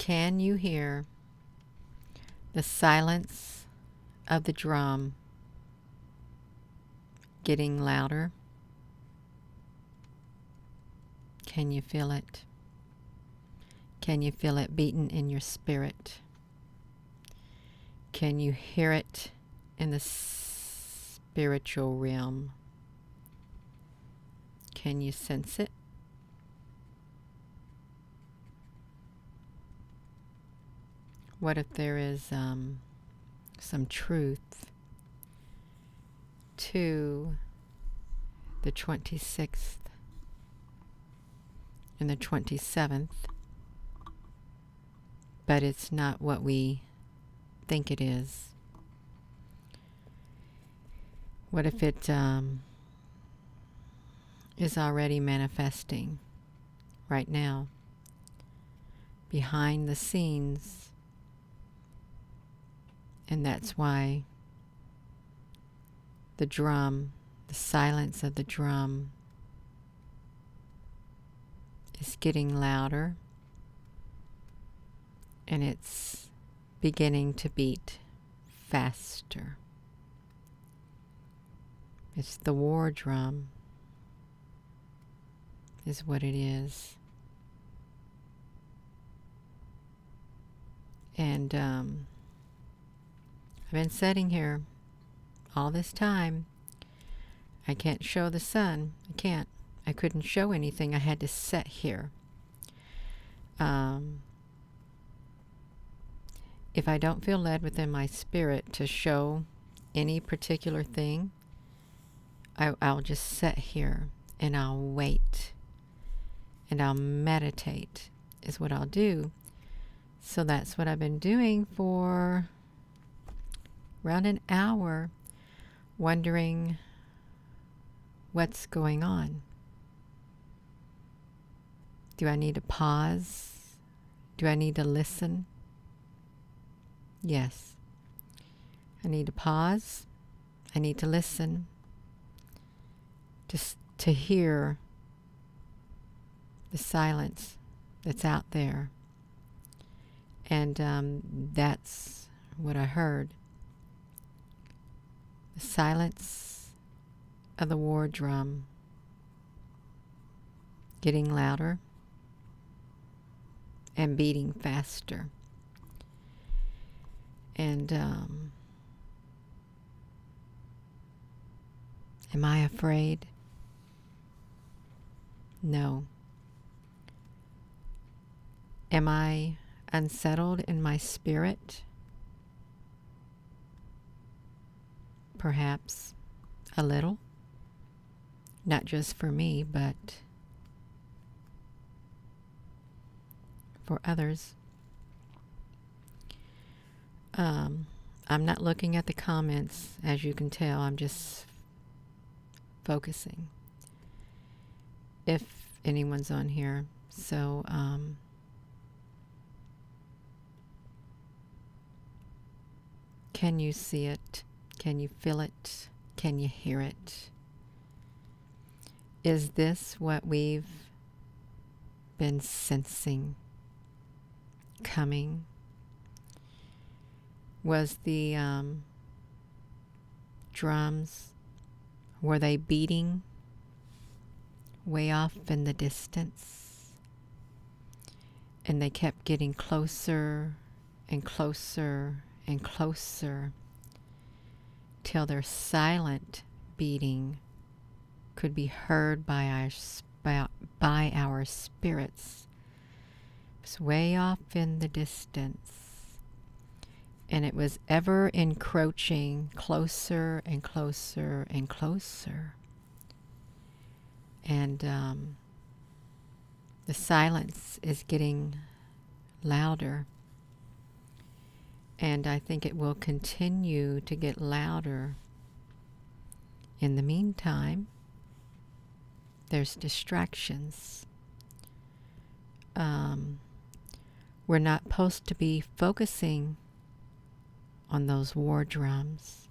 Can you hear the silence of the drum getting louder? Can you feel it? Can you feel it beating in your spirit? Can you hear it in the spiritual realm? Can you sense it? What if there is some truth to the 26th and the 27th, but it's not what we think it is? What if it is already manifesting right now behind the scenes? And that's why the drum, the silence of the drum, is getting louder, and it's beginning to beat faster. It's the war drum, is what it is. And I've been sitting here all this time. I can't show the sun. I can't. I couldn't show anything. I had to sit here. If I don't feel led within my spirit to show any particular thing, I'll just sit here and I'll wait and I'll meditate is what I'll do. So that's what I've been doing for around an hour, wondering what's going on. Do I need to pause? Do I need to listen? Yes. I need to pause. I need to listen. Just to hear the silence that's out there. And that's what I heard. The silence of the war drum getting louder and beating faster. And am I afraid? No. Am I unsettled in my spirit? Perhaps a little. Not just for me, but for others. I'm not looking at the comments, as you can tell. I'm just focusing. If anyone's on here. So, can you see it? Can you feel it? Can you hear it? Is this what we've been sensing coming? Was the drums, were they beating way off in the distance? And they kept getting closer and closer and closer till their silent beating could be heard by our spirits. It was way off in the distance. And it was ever encroaching closer and closer and closer. And the silence is getting louder. And I think it will continue to get louder. In the meantime, there's distractions. We're not supposed to be focusing on those war drums.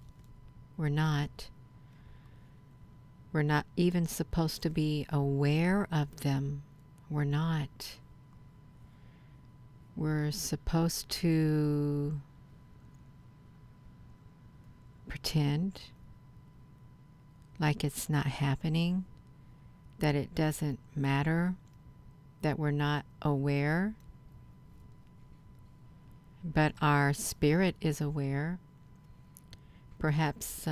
We're not. We're not even supposed to be aware of them. We're not. We're supposed to pretend like it's not happening, that it doesn't matter, that we're not aware. But our spirit is aware. Perhaps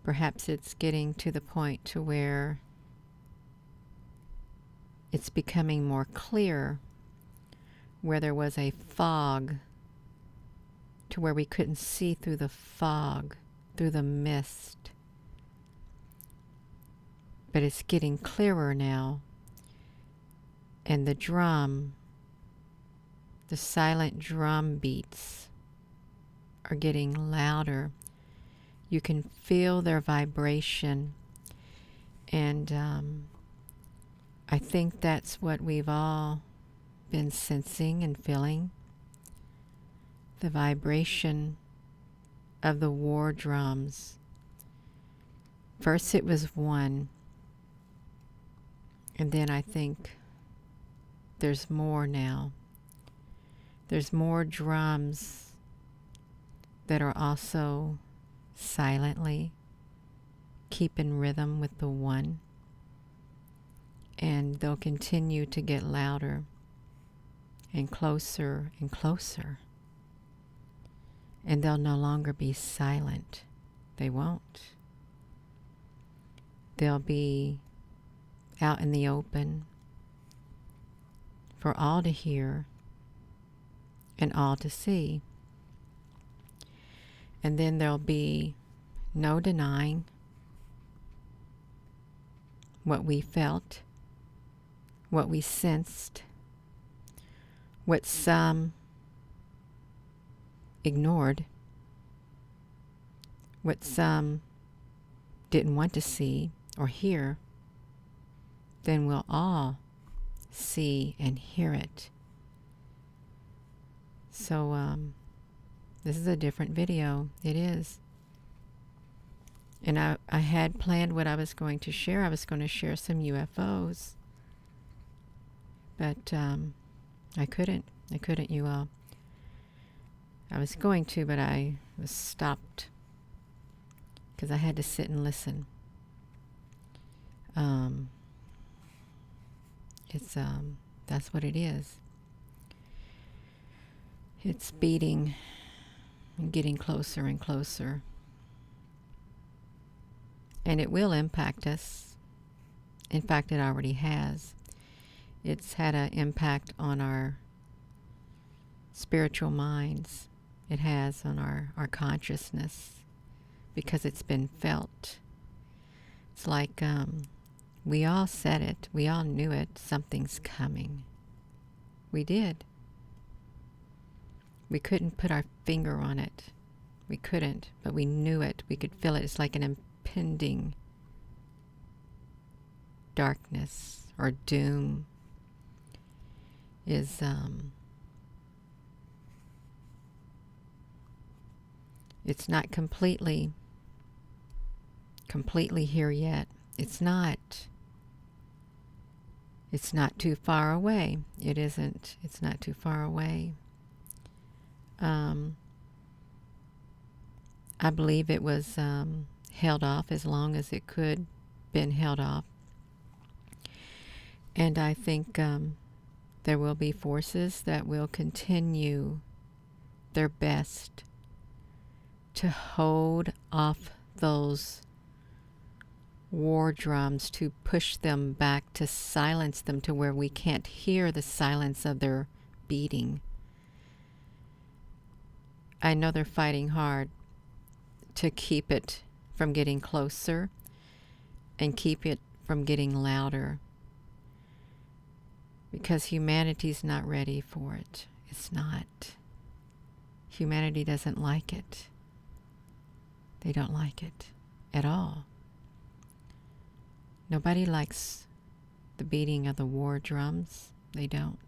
perhaps it's getting to the point to where it's becoming more clear, where there was a fog, to where we couldn't see through the fog, through the mist. But it's getting clearer now. And the drum, the silent drum beats are getting louder. You can feel their vibration. And I think that's what we've all been sensing and feeling. The vibration of the war drums. First it was one. And then I think there's more now. There's more drums that are also silently keeping rhythm with the one. And they'll continue to get louder and closer and closer. And they'll no longer be silent. They won't. They'll be out in the open for all to hear and all to see. And then there'll be no denying what we felt, what we sensed, what some ignored, what some didn't want to see or hear. Then we'll all see and hear it. So this is a different video. It is. And I had planned what I was going to share. I was going to share some UFOs. But I couldn't, you all. I was going to, but I was stopped because I had to sit and listen. That's what it is. It's beating and getting closer and closer. And it will impact us. In fact, it already has. It's had an impact on our spiritual minds. It has on our consciousness because it's been felt. It's like we all said it. We all knew it. Something's coming. We did. We couldn't put our finger on it. We couldn't, but we knew it. We could feel it. It's like an impending darkness or doom is it's not completely here yet. It's not too far away. It isn't. It's not too far away. I believe it was held off as long as it could been held off. And I think there will be forces that will continue their best to hold off those war drums, to push them back, to silence them to where we can't hear the silence of their beating. I know they're fighting hard to keep it from getting closer and keep it from getting louder, because humanity's not ready for it. It's not. Humanity doesn't like it. They don't like it at all. Nobody likes the beating of the war drums. They don't.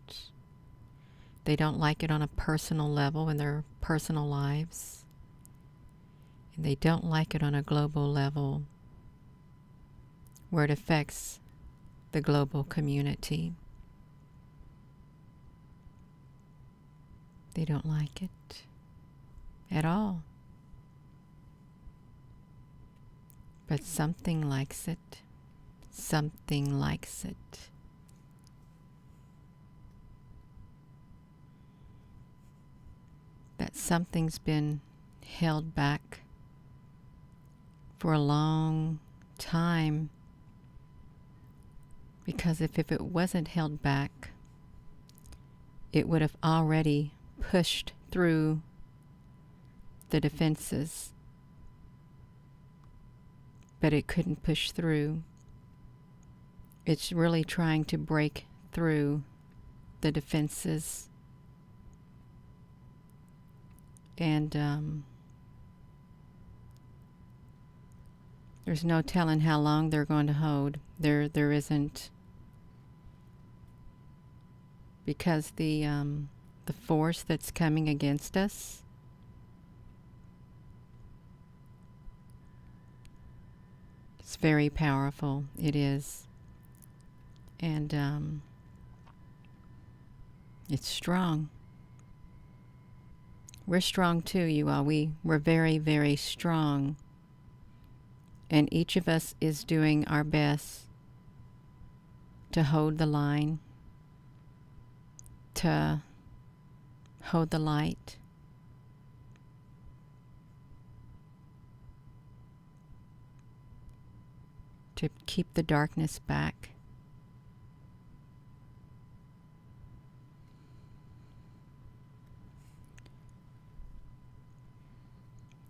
They don't like it on a personal level in their personal lives. And they don't like it on a global level where it affects the global community. They don't like it at all. But something likes it. Something likes it. That something's been held back for a long time, because if it wasn't held back, it would have already pushed through the defenses, but it couldn't push through. It's really trying to break through the defenses. And there's no telling how long they're going to hold. There isn't, because the force that's coming against us is very powerful. It is, and it's strong. We're strong too, you all. We're very, very strong. And each of us is doing our best to hold the line, to hold the light, to keep the darkness back.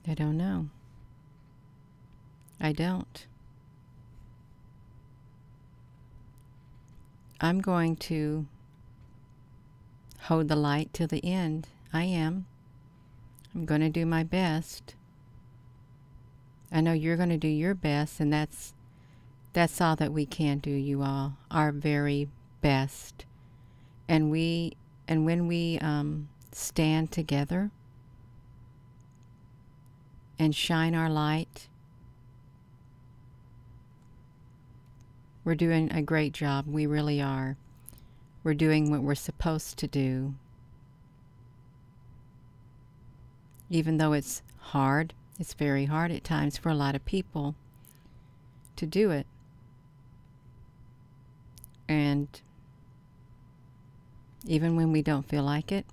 I don't know. I don't. I'm going to hold the light till the end. I am. I'm going to do my best. I know you're going to do your best, and that's all that we can do, you all. Our very best. And when we stand together and shine our light, we're doing a great job. We really are. We're doing what we're supposed to do. Even though it's hard, it's very hard at times for a lot of people to do it. And even when we don't feel like it,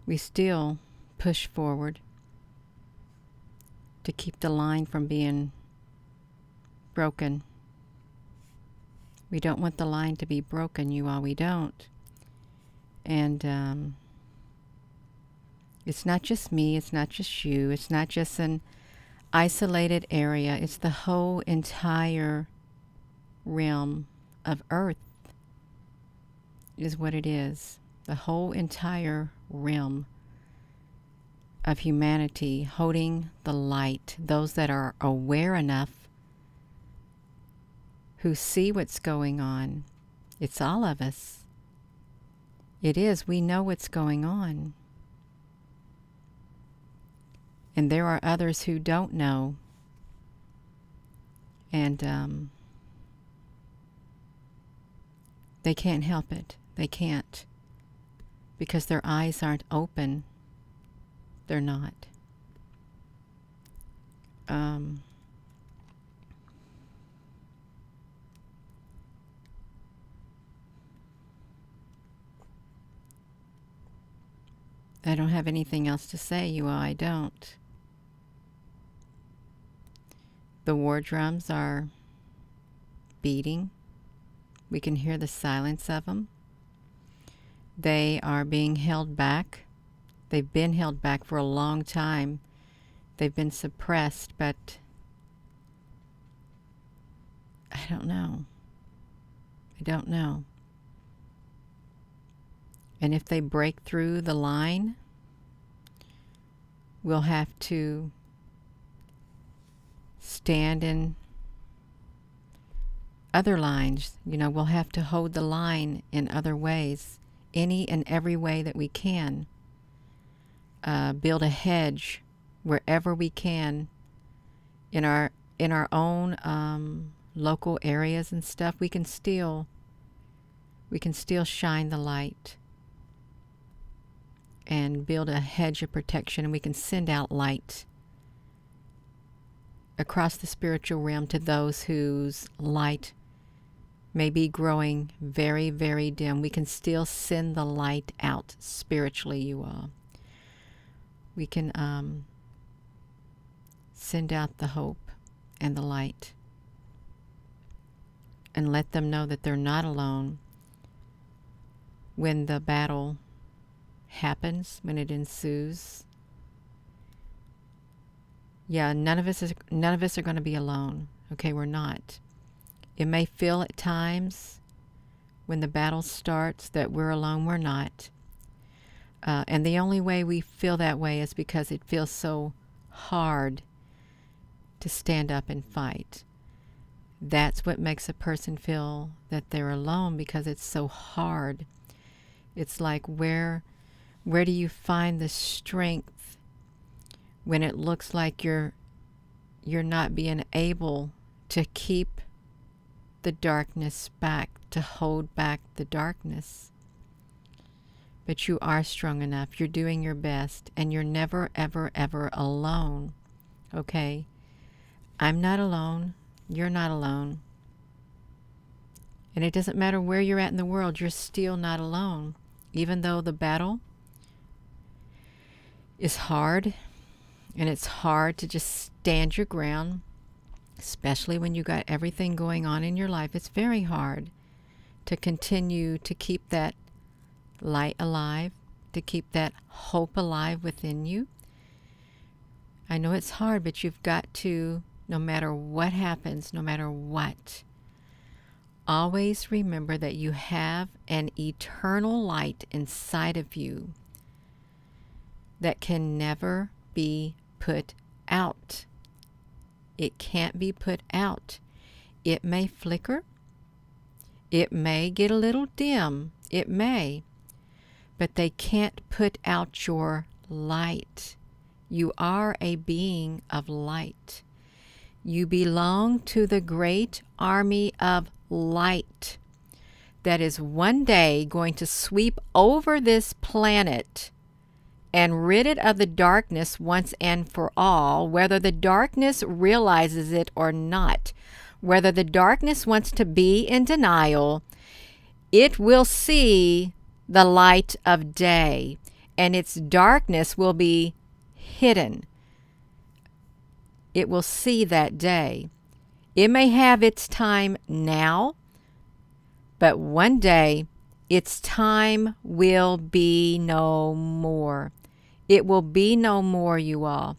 we still push forward to keep the line from being broken. We don't want the line to be broken, you all. We don't. And it's not just me. It's not just you. It's not just an isolated area. It's the whole entire realm of Earth is what it is. The whole entire realm of humanity holding the light. Those that are aware enough, who see what's going on. It's all of us. It is. We know what's going on. And there are others who don't know. And they can't help it. They can't. Because their eyes aren't open. They're not. I don't have anything else to say, you all. I don't. The war drums are beating. We can hear the silence of them. They are being held back. They've been held back for a long time. They've been suppressed, but I don't know. I don't know. And if they break through the line, we'll have to stand in other lines. You know, we'll have to hold the line in other ways, any and every way that we can. Build a hedge wherever we can in our own local areas and stuff, we can still shine the light and build a hedge of protection, and we can send out light across the spiritual realm to those whose light may be growing very, very dim. We can still send the light out spiritually, you all. We can send out the hope and the light and let them know that they're not alone when the battle happens, when it ensues. Yeah, none of us are going to be alone. Okay, we're not. It may feel at times when the battle starts that we're alone. We're not. And the only way we feel that way is because it feels so hard to stand up and fight. That's what makes a person feel that they're alone, because it's so hard. It's like, where do you find the strength when it looks like you're not being able to keep the darkness back, to hold back the darkness? But you are strong enough. You're doing your best, and you're never, ever, ever alone. Okay? I'm not alone. You're not alone. And it doesn't matter where you're at in the world, you're still not alone. Even though the battle is hard, and it's hard to just stand your ground, especially when you got everything going on in your life. It's very hard to continue to keep that light alive, to keep that hope alive within you. I know it's hard, but you've got to, no matter what happens, no matter what, always remember that you have an eternal light inside of you that can never be put out. It can't be put out. It may flicker. It may get a little dim. It may. But they can't put out your light. You are a being of light. You belong to the great army of light that is one day going to sweep over this planet and rid it of the darkness once and for all, whether the darkness realizes it or not. Whether the darkness wants to be in denial, it will see the light of day, and its darkness will be hidden. It will see that day. It may have its time now, but one day its time will be no more. It will be no more, you all.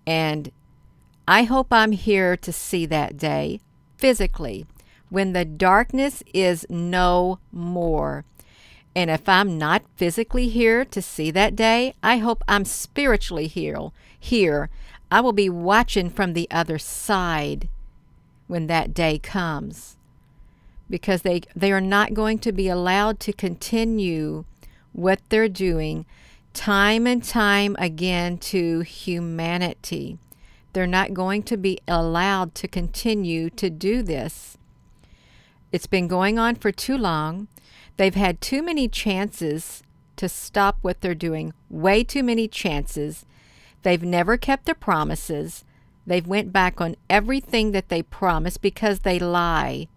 And I hope I'm here to see that day physically, when the darkness is no more. And if I'm not physically here to see that day, I hope I'm spiritually here. I will be watching from the other side when that day comes, because they are not going to be allowed to continue what they're doing time and time again to humanity. They're not going to be allowed to continue to do this. It's been going on for too long. They've had too many chances to stop what they're doing. Way too many chances. They've never kept their promises. They've went back on everything that they promised because they lie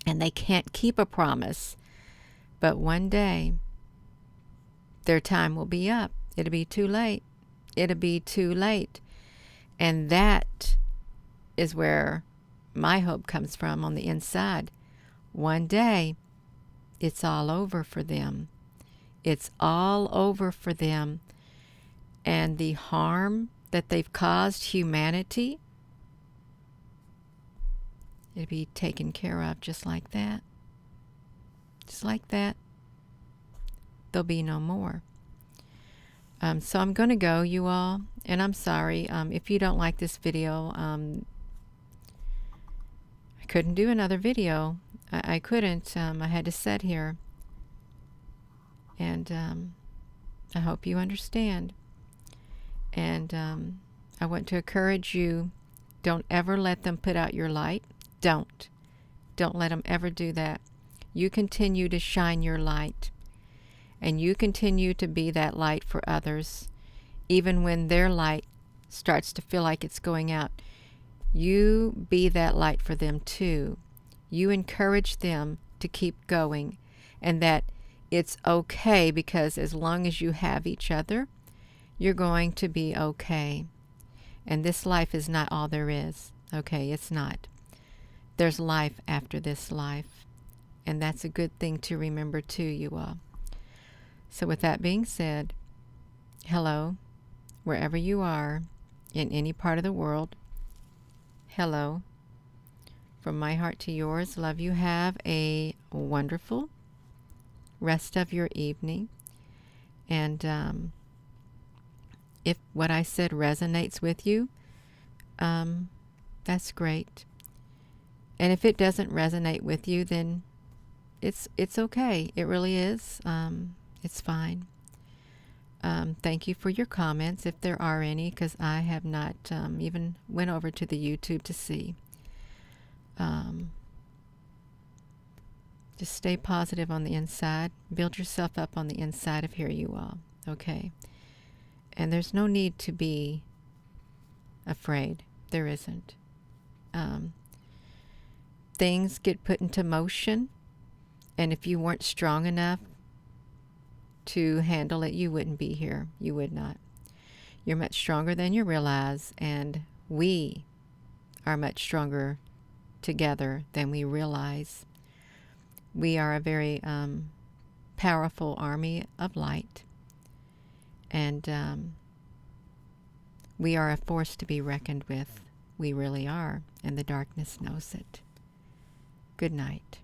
and they can't keep a promise. But one day, their time will be up. It'll be too late. It'll be too late. And that is where my hope comes from on the inside. One day, it's all over for them. It's all over for them. And the harm that they've caused humanity, it'll be taken care of just like that. Just like that. There'll be no more. So I'm going to go, you all, and I'm sorry if you don't like this video. I couldn't do another video. I couldn't. I had to sit here, and I hope you understand. And I want to encourage you, don't ever let them put out your light. Don't. Don't let them ever do that. You continue to shine your light, and you continue to be that light for others, even when their light starts to feel like it's going out. You be that light for them too. You encourage them to keep going, and that it's okay, because as long as you have each other, you're going to be okay. And this life is not all there is. Okay, it's not. There's life after this life. And that's a good thing to remember too, you all. So with that being said, hello, wherever you are, in any part of the world, hello. From my heart to yours, love you. Have a wonderful rest of your evening. And if what I said resonates with you, that's great. And if it doesn't resonate with you, then it's okay. It really is. It's fine. Thank you for your comments, if there are any, because I have not even went over to the YouTube to see. Just stay positive on the inside. Build yourself up on the inside of here, you all. Okay? And there's no need to be afraid. There isn't. Things get put into motion, and if you weren't strong enough to handle it, you wouldn't be here. You would not. You're much stronger than you realize, and we are much stronger together than we realize. We are a very powerful army of light, and we are a force to be reckoned with. We really are, and the darkness knows it. Good night.